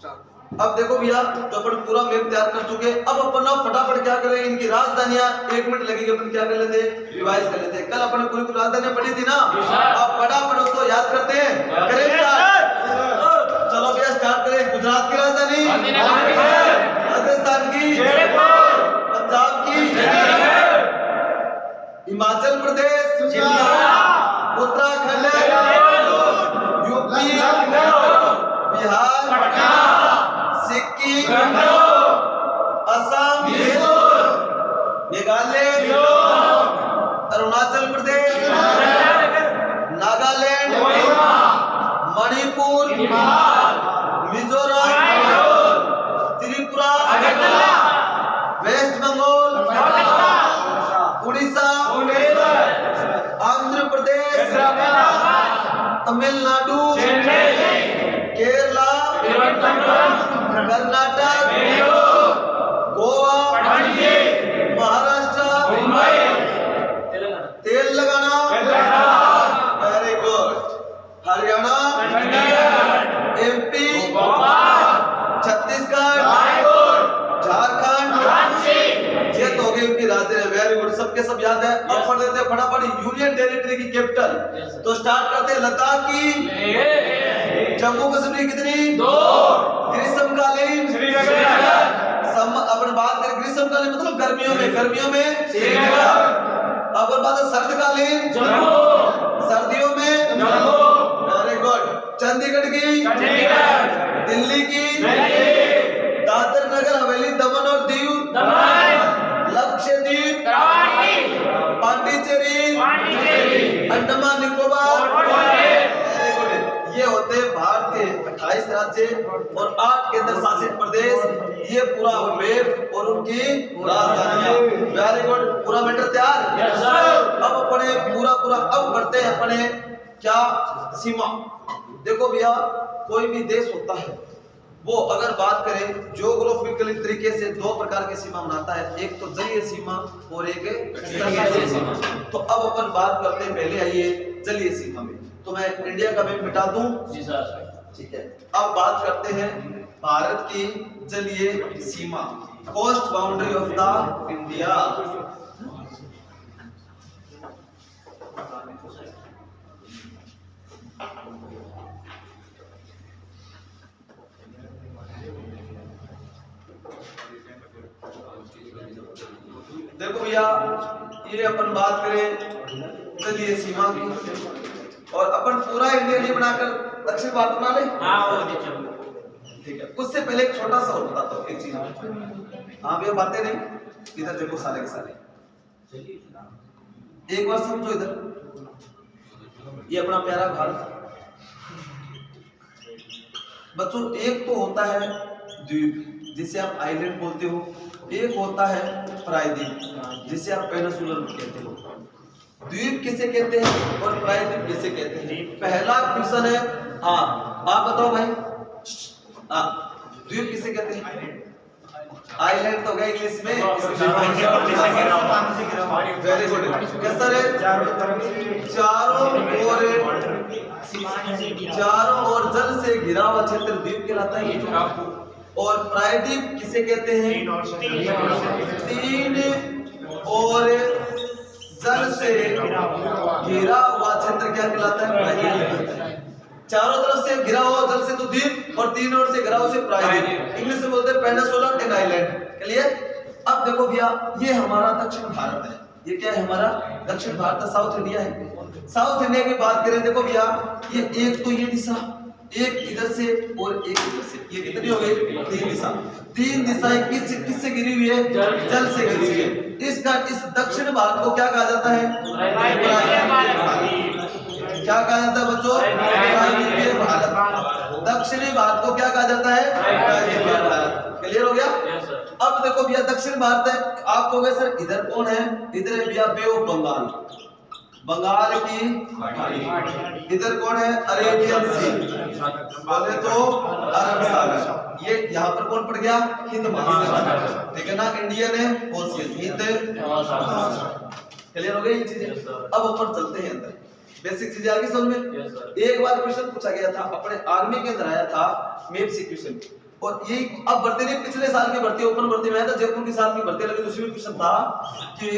अब देखो भैया, तो अपन पूरा मैप तैयार कर चुके। अब अपन ना फटाफट क्या करें, इनकी राजधानियां 1 मिनट लगेगी, अपन क्या कर लेते हैं, रिवाइज कर लेते हैं। कल अपन ने पूरी राजधानियां पढ़ी थी ना, अब फटाफट उसको याद करते हैं। करें स्टार्ट, चलो भैया स्टार्ट करें। गुजरात की राजधानी, राजस्थान की, पंजाब की, Himachal Pradesh, Uttarakhand, UP, Bihar, Sikkim, Assam, Meghalaya, Arunachal Pradesh, Nagaland, Manipur, Mizoram, Tripura, West Bengal, Orissa, Andhra Pradesh, Tamil Nadu, Kerala, Karnataka, Goa, Maharashtra, Telangana, very good, Haryana, MP, Chhattisgarh, Jharkhand, ये तो हो गए उनकी राज्य है। वेरी गुड, सबके सब याद है। अब पढ़ लेते हैं फटाफट यूनियन टेरिटरी की कैपिटल। तो स्टार्ट करते हैं लद्दाख की, जम्मू कश्मीर कितनी, 2, ग्रीष्मकालीन अपन बात करें, ग्रीष्मकालीन मतलब गर्मियों में 1 जगह। अपन बात है सर्दकालीन, सर्दियों में, वेरी गुड, चंडीगढ़ की, दिल्ली की, दादर नगर हवेली, दमन और दीव, लक्षद्वीप, पांडिचेरी, अंडमान निकोबार। ये होते हैं भारत के 28 राज्य और 8 केंद्र शासित प्रदेश। ये पूरा मैप और उनकी राजधानियां। वेरी गुड, पूरा मैटर तैयार। Yes sir. अब अपने पूरा अब बढ़ते हैं अपने क्या सीमा। देखो भैया, कोई भी देश होता है वो अगर बात करें ज्योग्राफिकली तरीके से 2 प्रकार की सीमा बनाता है, एक तो जलीय सीमा और एक स्थलीय सीमा। तो अब अपन बात करते हैं, पहले आइए जलीय सीमा में। तो मैं इंडिया का मैप मिटा दूं, जी सर, ठीक है। अब बात करते हैं भारत की जलीय सीमा, coast boundary of the India. देखो भैया, ये अपन बात करें जलीय सीमा की, और अपन पूरा इंडिया नहीं बनाकर दक्षिण भारत बना ले। ठीक है, उससे पहले एक छोटा सा और बताता हूँ एक चीज। हाँ भैया, बातें नहीं, इधर देखो सारे के सारे, एक बार समझो इधर। ये अपना प्यारा भारत बच्चों, एक तो होता है द्वीप जिसे आप आइलैंड बोलते हो, एक होता है प्रायद्वीप जिसे आप पेनिनसुलर कहते हो। द्वीप किसे कहते हैं और प्रायद्वीप किसे कहते हैं? पहला क्वेश्चन है, हाँ आप बताओ भाई, द्वीप किसे कहते हैं? आइलैंड तो गए इंग्लिश में, वेरी गुड। कैसा है? चारों ओर जल से घिरा हुआ क्षेत्र द्वीप कहलाता है। और प्रायद्वीप किसे कहते हैं? 3 और जल से घिरा हुआ क्षेत्र क्या कहलाता है? प्रायद्वीप। चारों तरफ से घिरा हुआ जल से तो द्वीप, और 3 ओर से घिरा हुआ से प्रायद्वीप। इंग्लिश में बोलते हैं पेनिनसुलर एंड आइलैंड। क्लियर? अब देखो भैया, ये हमारा दक्षिण भारत है। ये क्या है? हमारा दक्षिण भारत, साउथ इंडिया है। साउथ इंडिया की बात करें, देखो भैया, ये एक तो ये दिशा, एक इधर से और एक इधर से, ये कितनी हो गई? 3 दिशा। 3 दिशाएं किससे घिरी हुई है? जल से घिरी हुई है। इस दक्षिण भारत को क्या कहा जाता है? क्या कहा जाता है बच्चों? प्रायद्वीपीय भारत। दक्षिणी भारत को क्या कहा जाता है? प्रायद्वीपीय भारत। क्लियर हो गया? अब देखो भैया, दक्षिण भारत है, आप कहोगे सर इधर कौन है? इधर है भैया बे ऑफ बंगाल, बंगाल की खाड़ी। इधर कौन है? अरेबियन सी, बोले तो अरब सागर। ये यहाँ पर कौन पड़ गया? हिंद महासागर। ठीक है ना? इंडियन है, ओशियन, हिंद। क्लियर हो गई ये चीजें? अब ऊपर चलते हैं अंदर। बेसिक चीजें आ गई समझ में। एक बार क्वेश्चन पूछा गया था अपने आर्मी के अंदर आया था मैप से क्वेश्चन, और यही अब भर्ती नहीं, पिछले साल की भर्ती ओपन भर्ती में आया था, जयपुर की साल की भर्ती लगी, उसमें क्वेश्चन था कि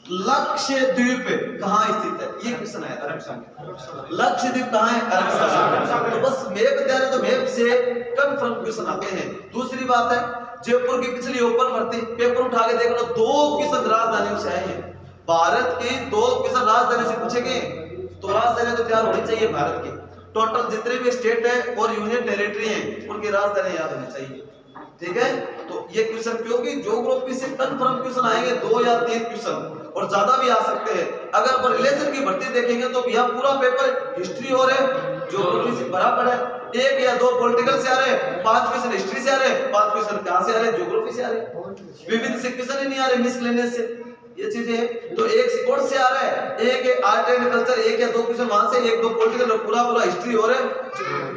लक्षद्वीप कहाँ स्थित है, ये क्वेश्चन आया था। लक्षद्वीप कहाँ है? अरब सागर। तो बस मैप दिया है तो मैप से कंफर्म क्वेश्चन आते हैं। दूसरी बात है जयपुर की पिछली ओपन भर्ती पेपर उठा के देख लो, 2 क्वेश्चन राजधानियों से आए हैं। भारत के 2 क्वेश्चन राजधानी से पूछे गए, तो राजधानी तो तैयार होनी चाहिए भारत की। टोटल जितने भी स्टेट है और यूनियन टेरिटरी हैं उनकी राजधानी याद होनी चाहिए, ठीक है। तो ये क्वेश्चन क्योंकि ज्योग्राफी से कंफर्म क्वेश्चन आएंगे 2 या 3 क्वेश्चन, और ज्यादा भी आ सकते हैं। अगर पर रिलेशन की भर्ती देखेंगे तो यह पूरा पेपर हिस्ट्री और ज्योग्राफी से भरा पड़ा है। 1 या 2 पॉलिटिकल से आ रहे हैं, 5 क्वेश्चन हिस्ट्री से आ रहे हैं, 5 क्वेश्चन कहां से आ रहे हैं? ज्योग्राफी से आ रहे हैं। विविध से क्वेश्चन ही नहीं आ रहे मिसलेनियस से, ये चीजें हैं। तो एक स्पोर्ट्स से आ रहा है, एक आर्ट एंड कल्चर, 1 या 2 क्वेश्चन वहां से, 1-2 पॉलिटिकल, और पूरा हिस्ट्री हो रहा है।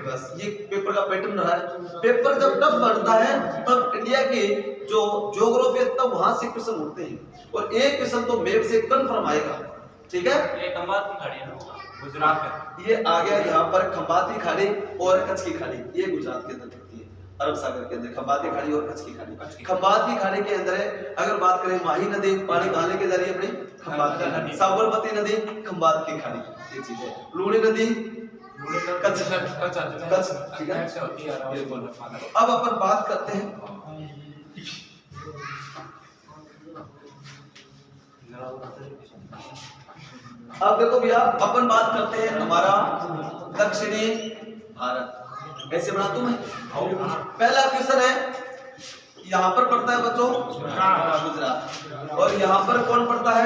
बस ये पेपर का पैटर्न रहा है। पेपर जब टफ बनता है तब इंडिया की जो ज्योग्राफी है तब वहां से क्वेश्चन उठते हैं, और एक क्वेश्चन तो मैप से कंफर्म आएगा, ठीक है। ये खंबात की खाड़ी है ना गुजरात में, ये आ गया यहाँ पर खंबात की खाड़ी और कच्छ की खाड़ी, ये गुजरात के अंदर पड़ती है, अरब सागर के अंदर खंबात की खाड़ी और कच्छ की खाड़ी। खंबात की खाड़ी के अंदर है, अगर बात करें माही नदी पानी कहां लेके जा रही है अपनी? खंबात की खाड़ी। साबरमती नदी खंबात की खाड़ी, ये चीज है। लूणी नदी कच्छ, ठीक है। अब अपन बात करते हैं अब देखो भैया अपन बात करते हैं हमारा दक्षिणी भारत। ऐसे बना दूं मैं। पहला क्वेश्चन है, यहाँ पर पड़ता है बच्चों गुजरात, और यहाँ पर कौन पड़ता है?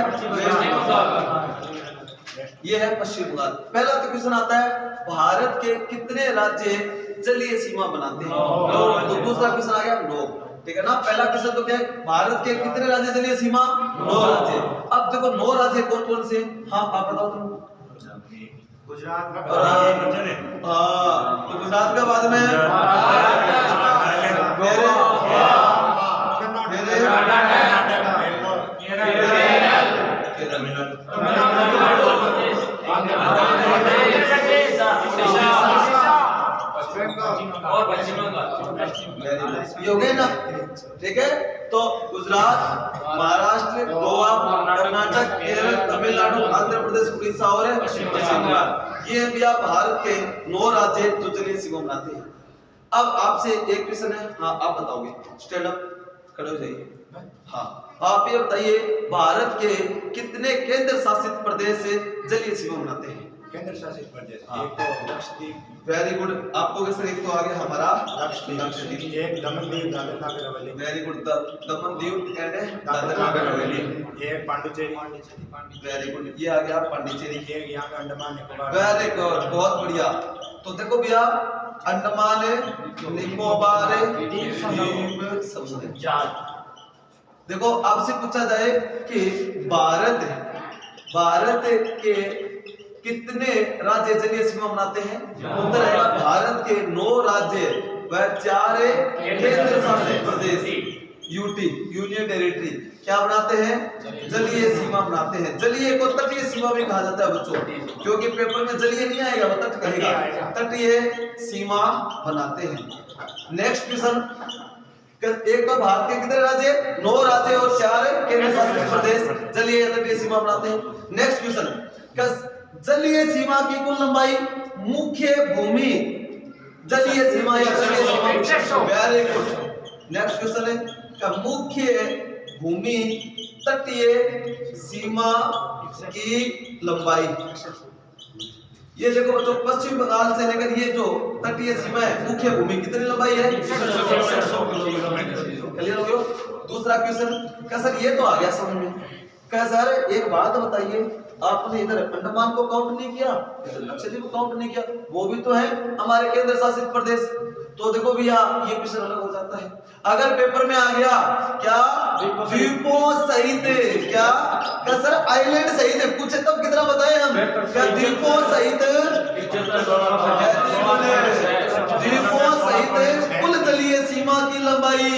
ये है पश्चिम बंगाल। पहला तो क्वेश्चन आता है भारत के कितने राज्य जलीय सीमा बनाते हैं? तो दूसरा क्वेश्चन आ गया 9, ठीक है ना। पहला क्वेश्चन तो क्या है, भारत के कितने राज्य जलीय सीमा? 9 राज्य। अब देखो 9 राज्य कौन कौन से? हाँ आप बताओ तुम। गुजरात तो गुजरात का बाद में और पश्चिम बंगाल, ये हो गए ना, ठीक है। तो गुजरात, महाराष्ट्र, गोवा, कर्नाटक, केरल, तमिलनाडु, आंध्र प्रदेश, उड़ीसा और पश्चिम बंगाल, ये भी आप भारत के 9 राज्य जो जलीय सीमा बनाते हैं। अब आपसे एक क्वेश्चन है, हाँ आप बताओगे, स्टैंड अप खड़े हो जाइए। हाँ आप ये बताइए भारत के कितने केंद्र शासित प्रदेश जलीय सीमा बनाते हैं? केंद्र शासित प्रदेश, हाँ। एक तो लक्षद्वीप, वेरी गुड। आपको कैसे एक तो आ गया हमारा लक्षद्वीप, एक Daman Diu Dadar Nagar Haveli, very good. Daman Diu and Dadar Nagar Haveli, ये पांडिचेरी, वेरी गुड। ये आ गया पांडिचेरी, ये यहाँ पे अंडमान निकोबार। वेरी गुड, बहुत बढ़िया। तो देखो भैया अंडमान निकोबार द्वीप समूह। देखो आपसे पूछा जाए कि भारत के कितने राज्य जलीय सीमा बनाते हैं? उत्तर है भारत के 9 राज्य व 4 केंद्र शासित प्रदेश यूटी यूनियन टेरिटरी क्या बनाते हैं? जलीय सीमा बनाते हैं। जलीय को तटीय सीमा भी कहा जाता है बच्चों, क्योंकि पेपर में जलीय नहीं आएगा, वो तट कहेगा। तटीय सीमा बनाते हैं। नेक्स्ट क्वेश्चन, एक तो भारत के कितने राज्य? 9 राज्य और 4 केंद्र शासित प्रदेश जलीय तटीय सीमा बनाते हैं। नेक्स्ट क्वेश्चन, जलीय सीमा की कुल लंबाई मुख्य भूमि जलीय सीमा या जलीय सीमा। Very good. नेक्स्ट क्वेश्चन है का मुख्य भूमि तटीय सीमा की लंबाई। ये देखो बच्चों पश्चिम बंगाल से लेकर ये जो तटीय सीमा है मुख्य भूमि कितनी लंबाई है? 600 किलोमीटर। क्लियर हो गया। दूसरा क्वेश्चन का सर ये तो आ गया समझ में, क्या सर एक बात बताइए, आपने इधर अंडमान को काउंट नहीं किया, इधर लक्षद्वीप को काउंट नहीं किया, वो भी तो है हमारे केंद्र शासित प्रदेश। तो देखो भैया ये क्वेश्चन अलग हो जाता है। अगर पेपर में आ गया क्या द्वीपों सहित, क्या सर आइलैंड सहित कुछ तब कितना बताए हम? क्या द्वीपों सहित, द्वीपों सहित कुल जलीय सीमा की लंबाई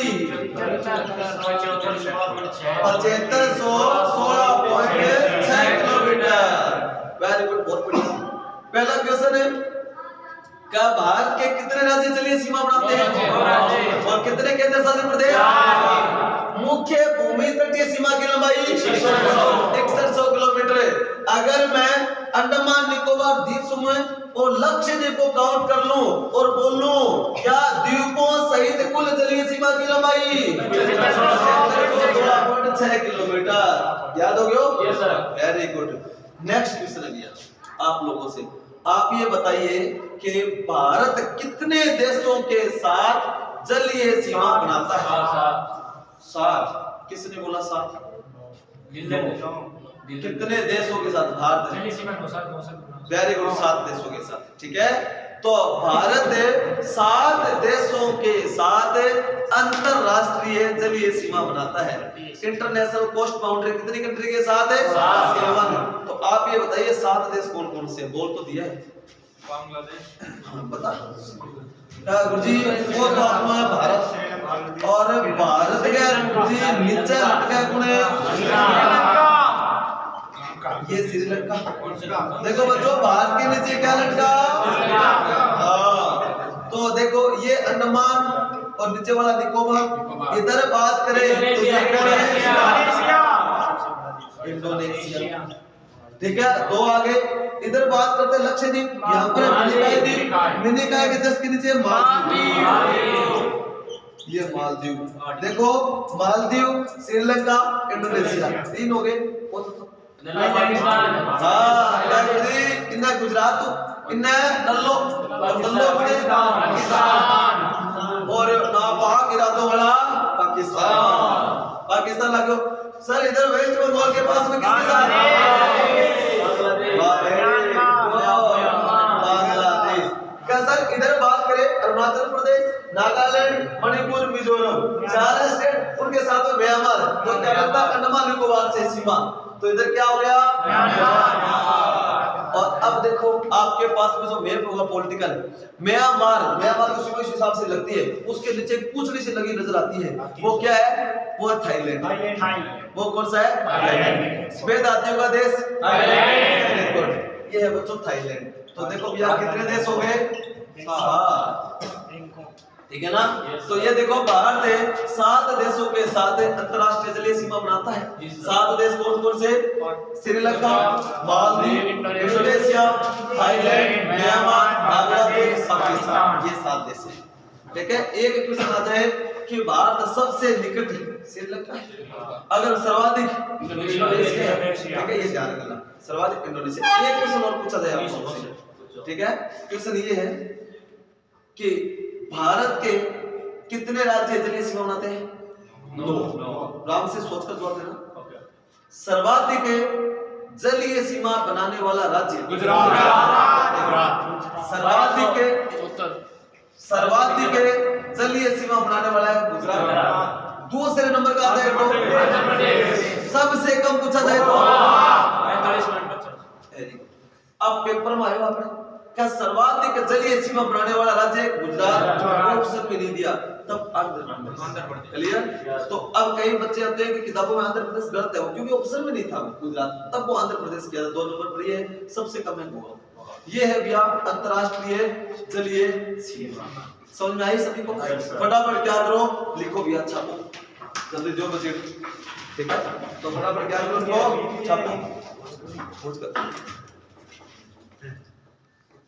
7516.6 किलोमीटर। वेरी गुड, बहुत बढ़िया। पहला क्वेश्चन है, क्या भारत के कितने राज्य जलीय सीमा बनाते हैं और कितने केंद्र शासित प्रदेश? मुख्य भूमि तटीय सीमा की लंबाई 6100 किलोमीटर है। अगर मैं अंडमान निकोबार द्वीप समूह और लक्षद्वीप को काउंट कर लूं और बोल लूं क्या द्वीपों सहित कुल जलीय सीमा की लंबाई 16.6 किलोमीटर। याद हो गया? Yes sir. Very good. Next question है भैया आप लोगों से, आप ये बताइए कि भारत कितने देशों के साथ जलीय सीमा बनाता है? 7। किसने बोला 7? कितने देशों के साथ भारत? वेरी गुड, 7 देशों के साथ। ठीक है, तो भारत 7 देशों के साथ अंतरराष्ट्रीय जलीय सीमा बनाता है। इंटरनेशनल कोस्ट बाउंड्री कितनी कंट्री के साथ है? 7। तो आप ये बताइए 7 देश कौन कौन से? बोल तो दिया है, बता गुरुजी। वो तो आपका है भारत, और भारत के गुरुजी नीचे लटका कौन है? ये श्रीलंका। देखो बच्चों, भारत के नीचे क्या लटका? हाँ, तो देखो ये अंडमान और नीचे वाला निकोबार। इधर बात करें तो ये कौन है? इंडोनेशिया। ठीक है, 2 आ गए। इधर बात करते हैं लक्षद्वीप, यहाँ पर मिनिकॉय द्वीप, मिनिकॉय के जस्ट के नीचे मालदीव। ये मालदीव। देखो मालदीव, श्रीलंका, इंडोनेशिया, 3 हो गए। हाँ, इन्हें गुजरात, इन्हें नल्लो और ना पाक इरादों वाला पाकिस्तान लागो। सर इधर वेस्ट बंगाल के पास में किसके साथ? बांग्लादेश। क्या सर इधर बात करें अरुणाचल प्रदेश, नागालैंड, मणिपुर, मिजोरम, 4 स्टेट, उनके साथ में म्यांमार, तो क्या लगता है अंडमान निकोबार से सीमा। तो इधर क्या हो गया? और अब देखो आपके पास में जो मैप होगा पॉलिटिकल, म्यांमार की सीमा इस हिसाब से लगती है, उसके नीचे पूंछड़ी से लगी नजर आती है, वो क्या है? वो है थाईलैंड। वो कौन सा है? थाईलैंड। सफेद हाथियों का देश थाईलैंड। ये है बच्चों थाईलैंड। तो देखो भैया कितने देश हो गए? 7। ठीक है ना? तो ये देखो भारत 7 देशों के साथ अंतरराष्ट्रीय जलीय सीमा बनाता है। 7 देश कौन कौन से? Sri Lanka, Maldives, Indonesia, Thailand, Myanmar, Bangladesh, Pakistan, ये 7 देश हैं। ठीक है, एक क्वेश्चन आ जाए कि भारत सबसे निकट श्रीलंका है, अगर सर्वाधिक इंडोनेशिया है। ठीक है, ये ध्यान रखना, सर्वाधिक इंडोनेशिया। एक क्वेश्चन और पूछा जाए आपसे। ठीक है, क्वेश्चन ये है कि भारत के कितने राज्य जलीय सीमा बनाते हैं? 9। राम से सोचकर जवाब देना। सर्वाधिक जलीय सीमा बनाने वाला राज्य गुजरात। सर्वाधिक जलीय सीमा बनाने वाला है गुजरात। दूसरे नंबर का आता है सबसे कम पूछा जाए तो 45। अब पेपर में आएगा आपने क्या सर्वाधिक जलीय सीमा बनाने वाला राज्य गुजरात? ऑप्शन में नहीं दिया, तब आंध्र प्रदेश। क्लियर? तो अब कई बच्चे आते हैं कि किताबों में आंध्र प्रदेश गलत है, क्योंकि ऑप्शन में नहीं था गुजरात, तब वो आंध्र प्रदेश किया था। 2 नंबर पर ये सबसे कम है होगा। ये है भैया अंतरराष्ट्रीय जलीय सीमा। समझ में आई सभी को? फटाफट क्या करो, लिखो भैया, छापो जल्दी जो बचे। ठीक है, तो फटाफट क्या करो, छापो।